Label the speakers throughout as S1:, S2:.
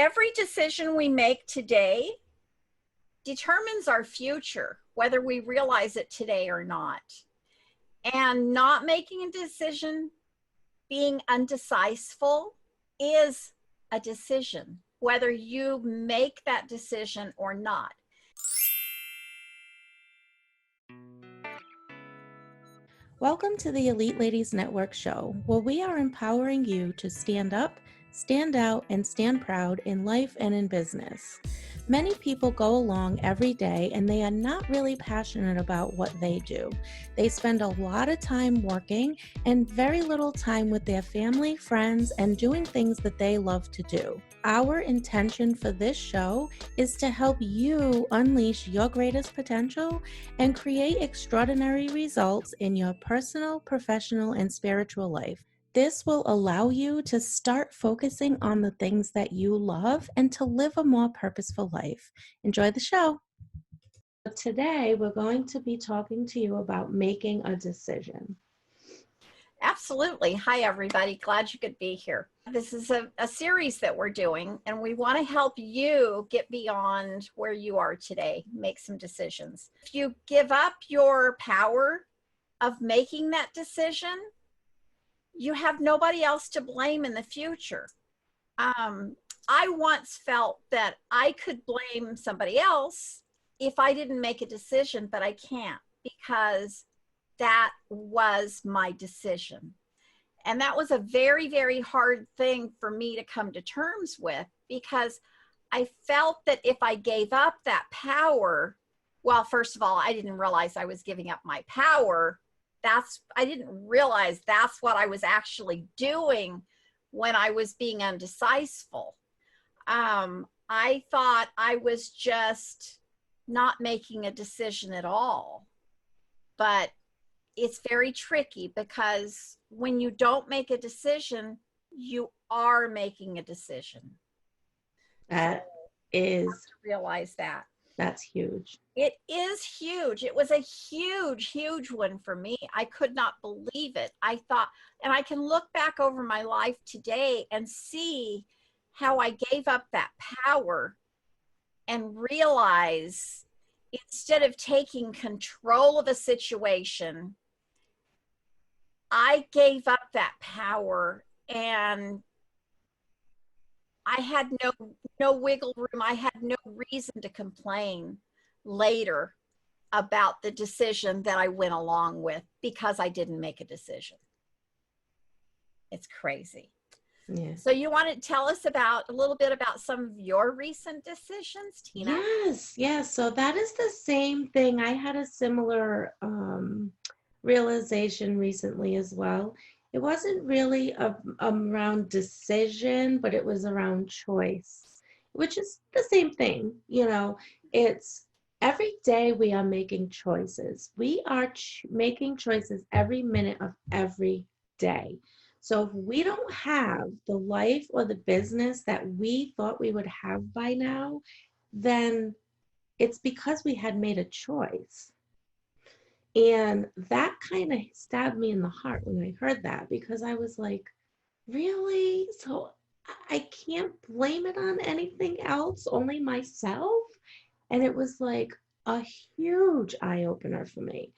S1: Every decision we make today determines our future, whether we realize it today or not. And not making a decision, being undecisive, is a decision, whether you make that decision or not.
S2: Welcome to the Elite Ladies Network show, where we are empowering you to stand up, stand out, and stand proud in life and in business. Many people go along every day and they are not really passionate about what they do. They spend a lot of time working and very little time with their family, friends, and doing things that they love to do. Our intention for this show is to help you unleash your greatest potential and create extraordinary results in your personal, professional, and spiritual life. This will allow you to start focusing on the things that you love and to live a more purposeful life. Enjoy the show. Today, we're going to be talking to you about making a decision.
S1: Absolutely. Hi, everybody. Glad you could be here. This is a series that we're doing, and we want to help you get beyond where you are today, make some decisions. If you give up your power of making that decision, you have nobody else to blame in the future. I once felt that I could blame somebody else if I didn't make a decision, but I can't, because that was my decision. And that was a very, very hard thing for me to come to terms with, because I felt that if I gave up that power, well, first of all, I didn't realize I was giving up my power. I didn't realize that's what I was actually doing when I was being undecisive. I thought I was just not making a decision at all. But it's very tricky, because when you don't make a decision, you are making a decision.
S2: That
S1: You
S2: is,
S1: have to realize that.
S2: that's huge.
S1: It is huge. It was a huge, huge one for me. I could not believe it. I thought, and I can look back over my life today and see how I gave up that power and realize, instead of taking control of a situation, I gave up that power, and I had no wiggle room. I had no reason to complain later about the decision that I went along with, because I didn't make a decision. It's crazy.
S2: Yeah.
S1: So you want to tell us a little bit about some of your recent decisions, Tina?
S2: Yes. So that is the same thing. I had a similar realization recently as well. It wasn't really around decision, but it was around choice, which is the same thing. It's every day we are making choices. We are making choices every minute of every day. So if we don't have the life or the business that we thought we would have by now, then it's because we had made a choice. And that kind of stabbed me in the heart when I heard that, because I was like, really? So I can't blame it on anything else, only myself? And it was like a huge eye opener for me.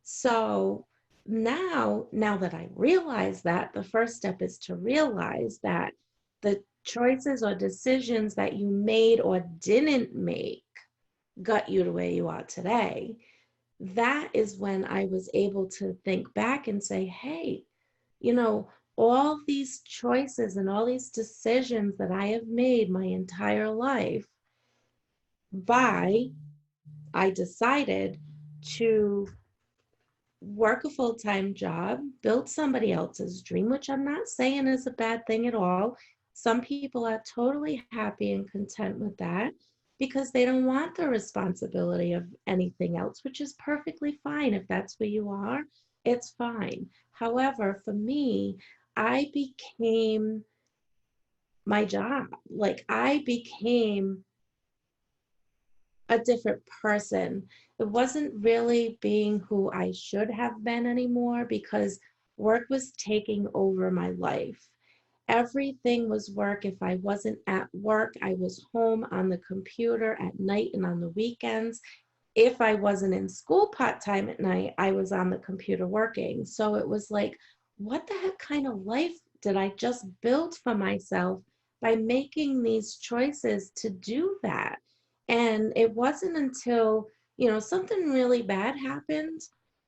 S2: So now that I realize that, the first step is to realize that the choices or decisions that you made or didn't make got you to where you are today. That is when I was able to think back and say, hey, all these choices and all these decisions that I have made my entire life, I decided to work a full-time job, build somebody else's dream, which I'm not saying is a bad thing at all. Some people are totally happy and content with that because they don't want the responsibility of anything else, which is perfectly fine. If that's where you are, it's fine. However, for me, I became my job. Like, I became a different person. It wasn't really being who I should have been anymore, because work was taking over my life. everything was work. If I wasn't at work, I was home on the computer at night and on the weekends. If I wasn't in school part-time at night, I was on the computer working. So it was like, what the heck kind of life did I just build for myself by making these choices to do that? And it wasn't until, something really bad happened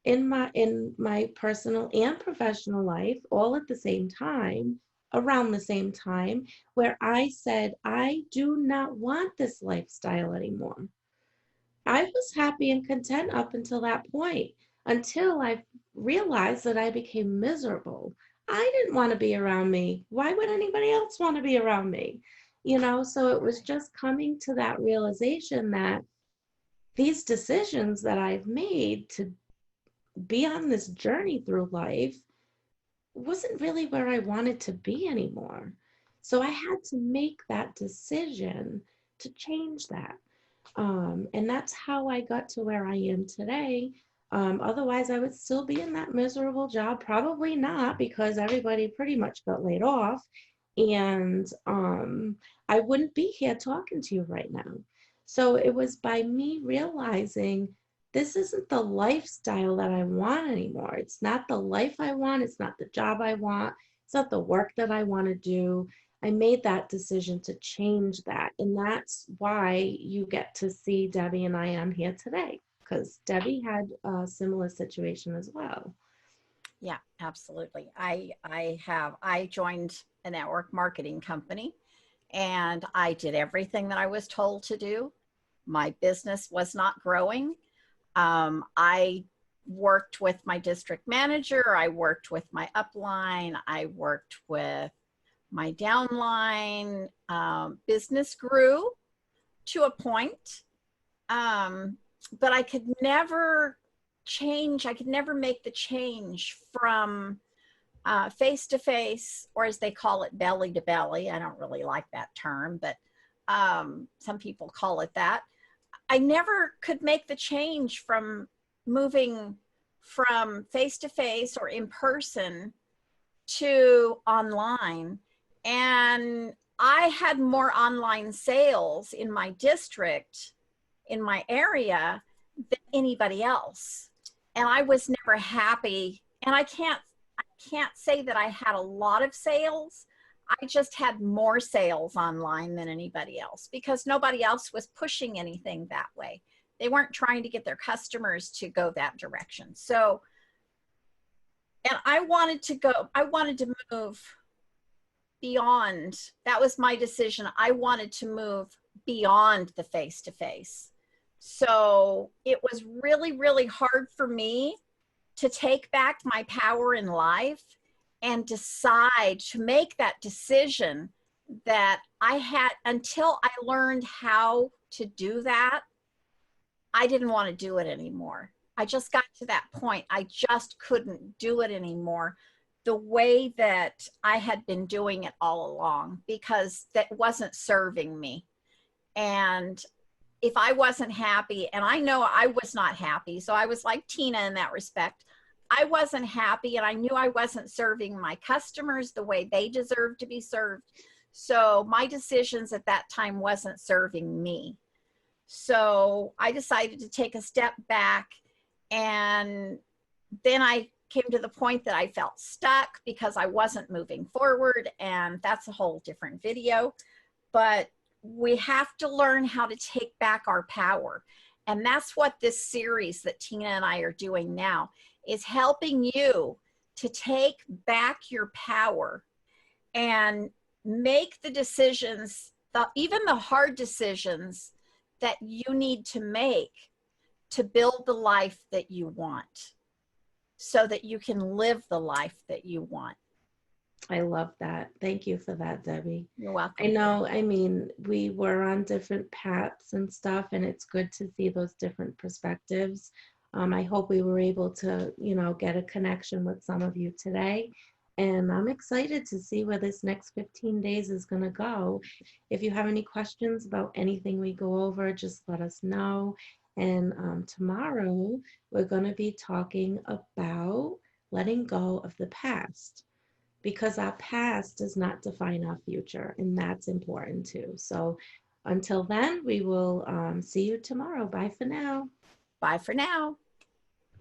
S2: in my personal and professional life all at the same time, around the same time, where I said, I do not want this lifestyle anymore. I was happy and content up until that point, until I realized that I became miserable. I didn't want to be around me. Why would anybody else want to be around me? So it was just coming to that realization that these decisions that I've made to be on this journey through life wasn't really where I wanted to be anymore. So I had to make that decision to change that. And that's how I got to where I am today. Otherwise, I would still be in that miserable job. Probably not, because everybody pretty much got laid off. And I wouldn't be here talking to you right now. So it was by me realizing this isn't the lifestyle that I want anymore. It's not the life I want. It's not the job I want. It's not the work that I want to do. I made that decision to change that. And that's why you get to see Debbie and I on here today, because Debbie had a similar situation as well.
S1: Yeah, absolutely. I joined a network marketing company and I did everything that I was told to do. My business was not growing. I worked with my district manager. I worked with my upline. I worked with my downline. Business grew to a point, but I could never change. I could never make the change from face to face, or as they call it, belly to belly. I don't really like that term, but some people call it that. I never could make the change from moving from face to face or in person to online. And I had more online sales in my district, in my area, than anybody else. And I was never happy. And I can't say that I had a lot of sales. I just had more sales online than anybody else because nobody else was pushing anything that way. They weren't trying to get their customers to go that direction. So, and I wanted to move beyond. That was my decision. I wanted to move beyond the face to face. So it was really, really hard for me to take back my power in life and decide to make that decision that I had. Until I learned how to do that, I didn't want to do it anymore. I just got to that point. I just couldn't do it anymore the way that I had been doing it all along, because that wasn't serving me. And if I wasn't happy, and I know I was not happy, so I was like Tina in that respect. I wasn't happy, and I knew I wasn't serving my customers the way they deserved to be served. So my decisions at that time wasn't serving me. So I decided to take a step back, and then I came to the point that I felt stuck because I wasn't moving forward, and that's a whole different video. But we have to learn how to take back our power. And that's what this series that Tina and I are doing now is helping you to take back your power and make the decisions, even the hard decisions that you need to make to build the life that you want, so that you can live the life that you want.
S2: I love that. Thank you for that, Debbie.
S1: You're
S2: I
S1: welcome.
S2: know, I mean, we were on different paths and stuff, and it's good to see those different perspectives. I hope we were able to, get a connection with some of you today. And I'm excited to see where this next 15 days is going to go. If you have any questions about anything we go over, just let us know. And tomorrow, we're going to be talking about letting go of the past. because our past does not define our future, and that's important too. So until then, we will see you tomorrow. Bye for now.
S1: Bye for now.